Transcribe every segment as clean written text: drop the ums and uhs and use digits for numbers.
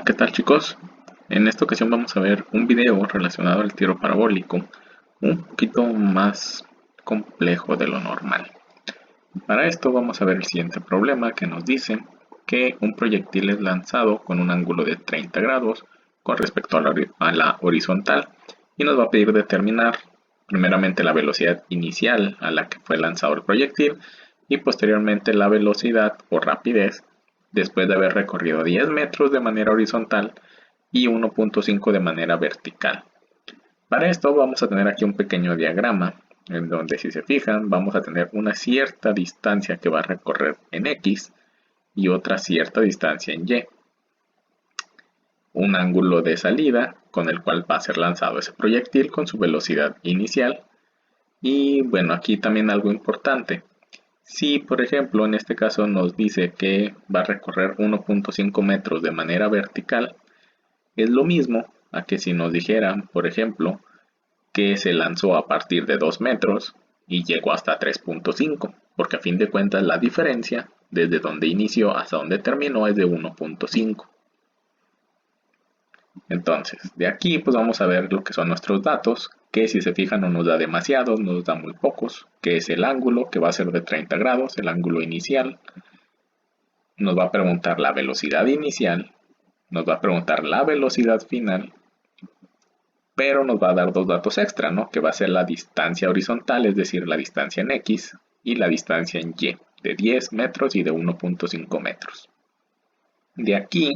Hola, ¿qué tal chicos? En esta ocasión vamos a ver un video relacionado al tiro parabólico, un poquito más complejo de lo normal. Para esto vamos a ver el siguiente problema que nos dice que un proyectil es lanzado con un ángulo de 30 grados con respecto a la horizontal y nos va a pedir determinar primeramente la velocidad inicial a la que fue lanzado el proyectil y posteriormente la velocidad o rapidez después de haber recorrido 10 metros de manera horizontal y 1.5 de manera vertical. Para esto vamos a tener aquí un pequeño diagrama en donde, si se fijan, vamos a tener una cierta distancia que va a recorrer en X y otra cierta distancia en Y. Un ángulo de salida con el cual va a ser lanzado ese proyectil con su velocidad inicial. Y bueno, aquí también algo importante. Si, por ejemplo, en este caso nos dice que va a recorrer 1.5 metros de manera vertical, es lo mismo a que si nos dijeran, por ejemplo, que se lanzó a partir de 2 metros y llegó hasta 3.5, porque a fin de cuentas la diferencia desde donde inició hasta donde terminó es de 1.5. Entonces, de aquí pues vamos a ver lo que son nuestros datos, que si se fijan no nos da demasiados, nos da muy pocos, que es el ángulo, que va a ser de 30 grados, el ángulo inicial. Nos va a preguntar la velocidad inicial, nos va a preguntar la velocidad final, pero nos va a dar dos datos extra, ¿no? Que va a ser la distancia horizontal, es decir, la distancia en X, y la distancia en Y, de 10 metros y de 1.5 metros. De aquí,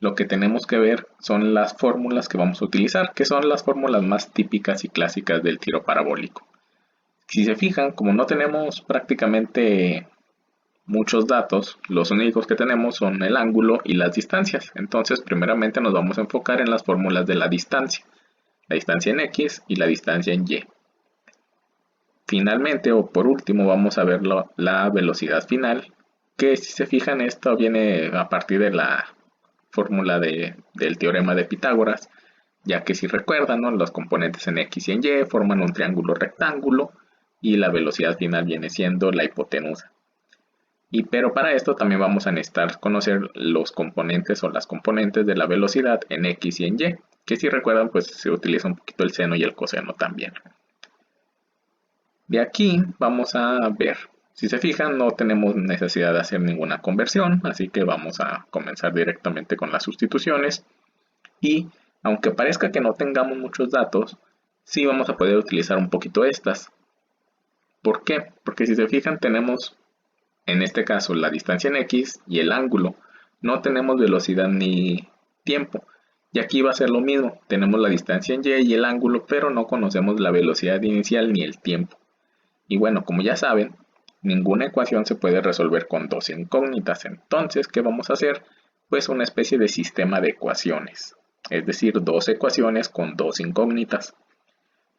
lo que tenemos que ver son las fórmulas que vamos a utilizar, que son las fórmulas más típicas y clásicas del tiro parabólico. Si se fijan, como no tenemos prácticamente muchos datos, los únicos que tenemos son el ángulo y las distancias. Entonces, primeramente nos vamos a enfocar en las fórmulas de la distancia en X y la distancia en Y. Finalmente, o por último, vamos a ver la velocidad final, que si se fijan, esto viene a partir de la fórmula del teorema de Pitágoras, ya que si recuerdan, ¿no? Los componentes en X y en Y forman un triángulo rectángulo y la velocidad final viene siendo la hipotenusa. Pero para esto también vamos a necesitar conocer los componentes o las componentes de la velocidad en X y en Y, que si recuerdan pues se utiliza un poquito el seno y el coseno también. De aquí vamos a ver, si se fijan no tenemos necesidad de hacer ninguna conversión, así que vamos a comenzar directamente con las sustituciones y aunque parezca que no tengamos muchos datos, sí vamos a poder utilizar un poquito estas. ¿Por qué? Porque si se fijan tenemos en este caso la distancia en X y el ángulo, no tenemos velocidad ni tiempo. Y aquí va a ser lo mismo, tenemos la distancia en Y y el ángulo, pero no conocemos la velocidad inicial ni el tiempo. Y bueno, como ya saben, ninguna ecuación se puede resolver con dos incógnitas. Entonces, ¿qué vamos a hacer? Pues una especie de sistema de ecuaciones. Es decir, dos ecuaciones con dos incógnitas.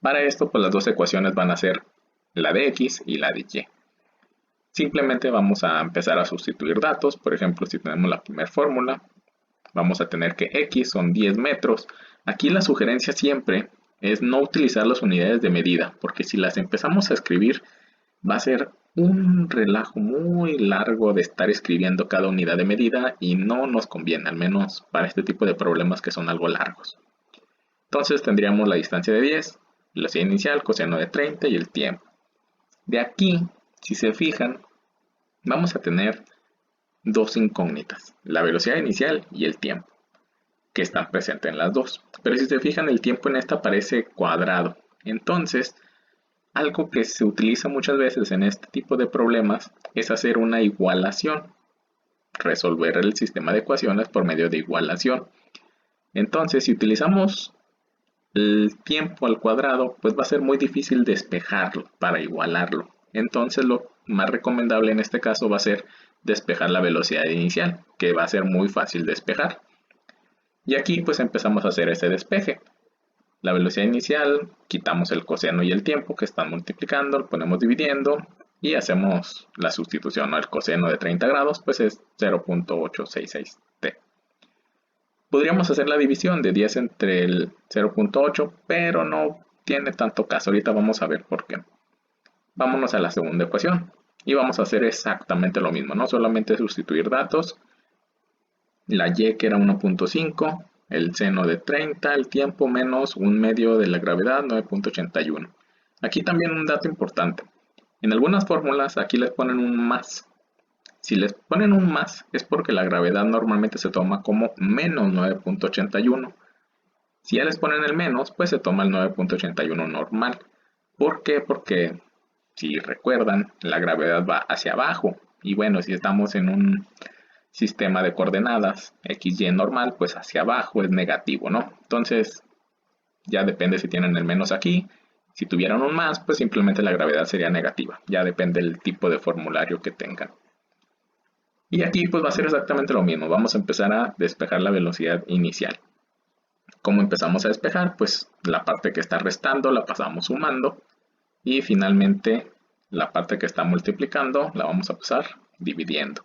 Para esto, pues las dos ecuaciones van a ser la de X y la de Y. Simplemente vamos a empezar a sustituir datos. Por ejemplo, si tenemos la primera fórmula, vamos a tener que X son 10 metros. Aquí la sugerencia siempre es no utilizar las unidades de medida, porque si las empezamos a escribir, va a ser un relajo muy largo de estar escribiendo cada unidad de medida y no nos conviene, al menos para este tipo de problemas que son algo largos. Entonces tendríamos la distancia de 10, la velocidad inicial, coseno de 30 y el tiempo. De aquí, si se fijan, vamos a tener dos incógnitas, la velocidad inicial y el tiempo, que están presentes en las dos. Pero si se fijan, el tiempo en esta parece cuadrado. Entonces, algo que se utiliza muchas veces en este tipo de problemas es hacer una igualación, resolver el sistema de ecuaciones por medio de igualación. Entonces, si utilizamos el tiempo al cuadrado, pues va a ser muy difícil despejarlo para igualarlo. Entonces lo más recomendable en este caso va a ser despejar la velocidad inicial, que va a ser muy fácil despejar. Y aquí pues empezamos a hacer ese despeje. La velocidad inicial, quitamos el coseno y el tiempo que están multiplicando, lo ponemos dividiendo y hacemos la sustitución, ¿no? El coseno de 30 grados pues es 0.866t. Podríamos hacer la división de 10 entre el 0.8, pero no tiene tanto caso. Ahorita vamos a ver por qué. Vámonos a la segunda ecuación y vamos a hacer exactamente lo mismo, no solamente sustituir datos. la y que era 1.5, el seno de 30, el tiempo menos un medio de la gravedad 9.81. Aquí también un dato importante. En algunas fórmulas aquí les ponen un más. Si les ponen un más es porque la gravedad normalmente se toma como menos 9.81. Si ya les ponen el menos, pues se toma el 9.81 normal. ¿Por qué? Porque si recuerdan, la gravedad va hacia abajo. Y bueno, si estamos en un sistema de coordenadas XY normal, pues hacia abajo es negativo, ¿no? Entonces, ya depende si tienen el menos aquí. Si tuvieran un más, pues simplemente la gravedad sería negativa. Ya depende del tipo de formulario que tengan. Y aquí pues va a ser exactamente lo mismo. Vamos a empezar a despejar la velocidad inicial. ¿Cómo empezamos a despejar? Pues la parte que está restando la pasamos sumando. Y finalmente la parte que está multiplicando la vamos a pasar dividiendo.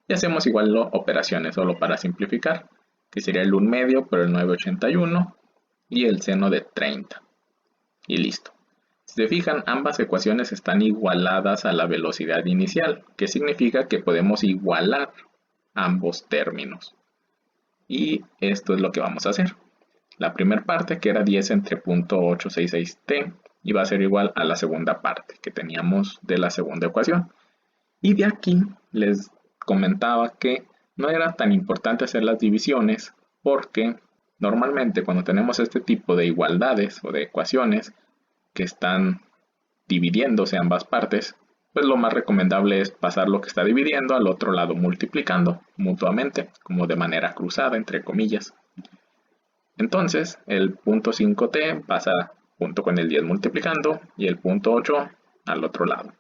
Y hacemos igual operaciones solo para simplificar, que sería el 1 medio por el 981 y el seno de 30. Y listo. Si se fijan, ambas ecuaciones están igualadas a la velocidad inicial, que significa que podemos igualar ambos términos. Y esto es lo que vamos a hacer. La primera parte, que era 10 entre 0.866t, iba a ser igual a la segunda parte que teníamos de la segunda ecuación. Y de aquí les comentaba que no era tan importante hacer las divisiones porque normalmente cuando tenemos este tipo de igualdades o de ecuaciones que están dividiéndose ambas partes, pues lo más recomendable es pasar lo que está dividiendo al otro lado multiplicando mutuamente, como de manera cruzada, entre comillas. Entonces, el punto 5t pasa junto con el 10 multiplicando y el punto 8 al otro lado.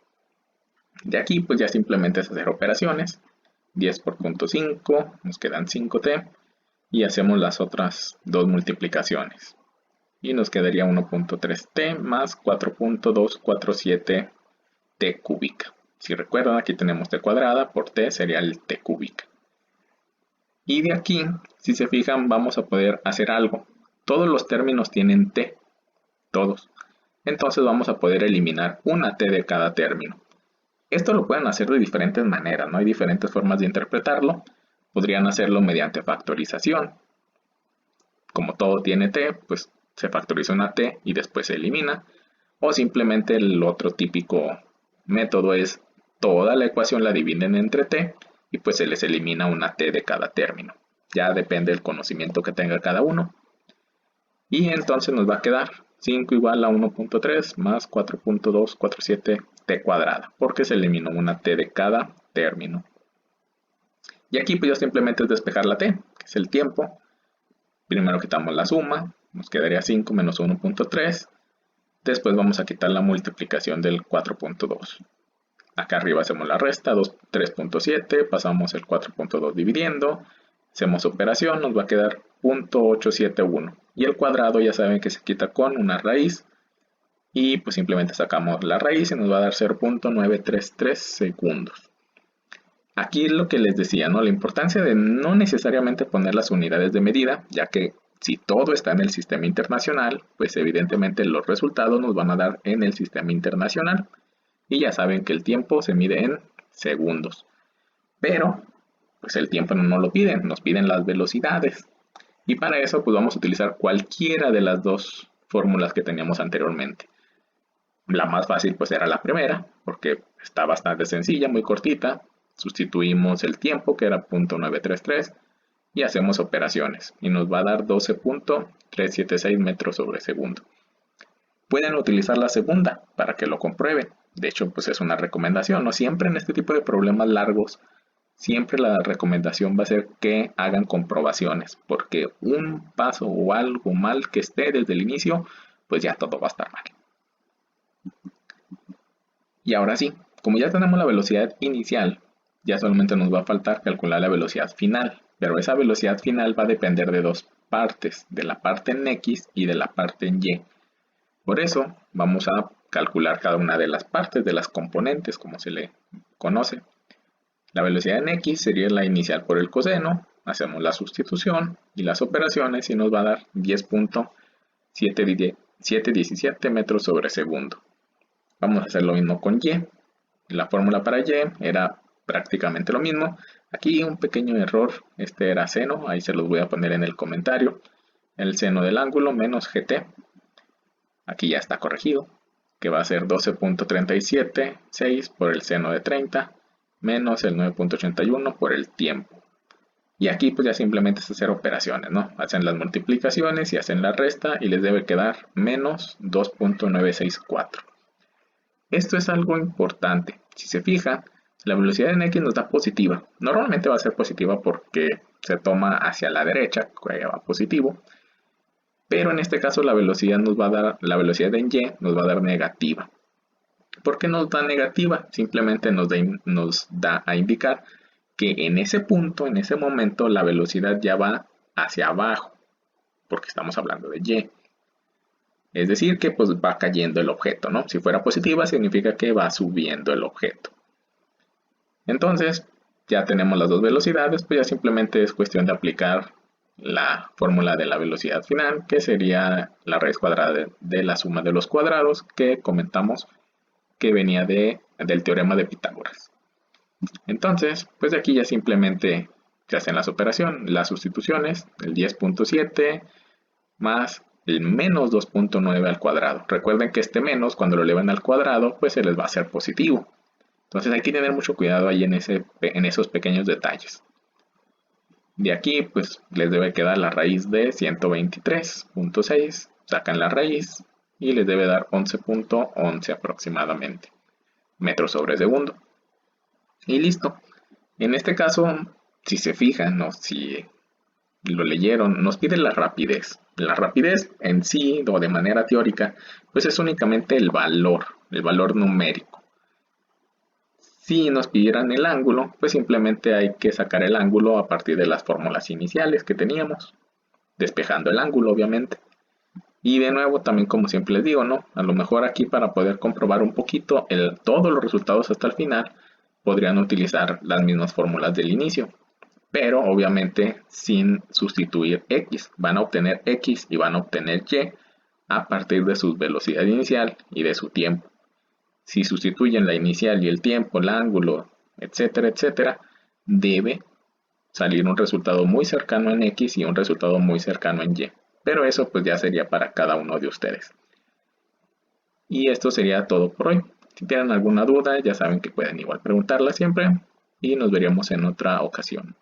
De aquí, pues ya simplemente es hacer operaciones. 10 por punto 5, nos quedan 5t y hacemos las otras dos multiplicaciones. Y nos quedaría 1.3t más 4.247t cúbica. Si recuerdan, aquí tenemos t cuadrada por t sería el t cúbica. Y de aquí, si se fijan, vamos a poder hacer algo. Todos los términos tienen t, todos. Entonces vamos a poder eliminar una t de cada término. Esto lo pueden hacer de diferentes maneras, ¿no? Hay diferentes formas de interpretarlo. Podrían hacerlo mediante factorización. Como todo tiene t, pues se factoriza una t y después se elimina. O simplemente el otro típico método es toda la ecuación la dividen entre t y pues se les elimina una t de cada término. Ya depende del conocimiento que tenga cada uno. Y entonces nos va a quedar 5 igual a 1.3 más 4.247t cuadrada, porque se eliminó una t de cada término. Y aquí pues ya simplemente es despejar la t, que es el tiempo. Primero quitamos la suma, nos quedaría 5 menos 1.3. Después vamos a quitar la multiplicación del 4.2. Acá arriba hacemos la resta, 3.7, pasamos el 4.2 dividiendo, hacemos operación, nos va a quedar 0.871. Y el cuadrado ya saben que se quita con una raíz. Y pues simplemente sacamos la raíz y nos va a dar 0.933 segundos. Aquí es lo que les decía, ¿no? La importancia de no necesariamente poner las unidades de medida, ya que si todo está en el sistema internacional, pues evidentemente los resultados nos van a dar en el sistema internacional. Y ya saben que el tiempo se mide en segundos. Pero, pues el tiempo no nos lo piden, nos piden las velocidades. Y para eso, pues vamos a utilizar cualquiera de las dos fórmulas que teníamos anteriormente. La más fácil, pues era la primera, porque está bastante sencilla, muy cortita. Sustituimos el tiempo, que era 0.933, y hacemos operaciones. Y nos va a dar 12.376 metros sobre segundo. Pueden utilizar la segunda para que lo comprueben. De hecho, pues es una recomendación, ¿no? Siempre en este tipo de problemas largos, siempre la recomendación va a ser que hagan comprobaciones, porque un paso o algo mal que esté desde el inicio, pues ya todo va a estar mal. Y ahora sí, como ya tenemos la velocidad inicial, ya solamente nos va a faltar calcular la velocidad final, pero esa velocidad final va a depender de dos partes, de la parte en X y de la parte en Y. Por eso vamos a calcular cada una de las partes, de las componentes, como se le conoce. La velocidad en X sería la inicial por el coseno, hacemos la sustitución y las operaciones y nos va a dar 10.717 metros sobre segundo. Vamos a hacer lo mismo con Y. La fórmula para Y era prácticamente lo mismo. Aquí un pequeño error, este era seno, ahí se los voy a poner en el comentario. El seno del ángulo menos GT, aquí ya está corregido, que va a ser 12.376 por el seno de 30 menos el 9.81 por el tiempo. Y aquí pues ya simplemente es hacer operaciones, ¿no? Hacen las multiplicaciones y hacen la resta y les debe quedar menos 2.964. Esto es algo importante. Si se fijan, la velocidad en X nos da positiva. Normalmente va a ser positiva porque se toma hacia la derecha, que va positivo. Pero en este caso la velocidad nos va a dar, la velocidad en Y nos va a dar negativa. ¿Por qué nos da negativa? Simplemente nos da a indicar que en ese punto, en ese momento, la velocidad ya va hacia abajo, porque estamos hablando de Y. Es decir, que pues va cayendo el objeto, ¿no? Si fuera positiva, significa que va subiendo el objeto. Entonces, ya tenemos las dos velocidades, pues ya simplemente es cuestión de aplicar la fórmula de la velocidad final, que sería la raíz cuadrada de la suma de los cuadrados que comentamos que venía del teorema de Pitágoras. Entonces, pues de aquí ya simplemente se hacen las operaciones, las sustituciones, el 10.7 más el menos 2.9 al cuadrado. Recuerden que este menos, cuando lo elevan al cuadrado, pues se les va a hacer positivo. Entonces hay que tener mucho cuidado ahí en esos pequeños detalles. De aquí, pues les debe quedar la raíz de 123.6, sacan la raíz y les debe dar 11.11 aproximadamente metros sobre segundo. Y listo. En este caso, si se fijan o si lo leyeron, nos pide la rapidez. La rapidez en sí, o de manera teórica, pues es únicamente el valor numérico. Si nos pidieran el ángulo, pues simplemente hay que sacar el ángulo a partir de las fórmulas iniciales que teníamos, despejando el ángulo, obviamente. Y de nuevo, también como siempre les digo, ¿no? A lo mejor aquí para poder comprobar un poquito todos los resultados hasta el final, podrían utilizar las mismas fórmulas del inicio, pero obviamente sin sustituir X. Van a obtener X y van a obtener Y a partir de su velocidad inicial y de su tiempo. Si sustituyen la inicial y el tiempo, el ángulo, etcétera, etcétera, debe salir un resultado muy cercano en X y un resultado muy cercano en Y. Pero eso pues ya sería para cada uno de ustedes. Y esto sería todo por hoy. Si tienen alguna duda, ya saben que pueden igual preguntarla siempre y nos veríamos en otra ocasión.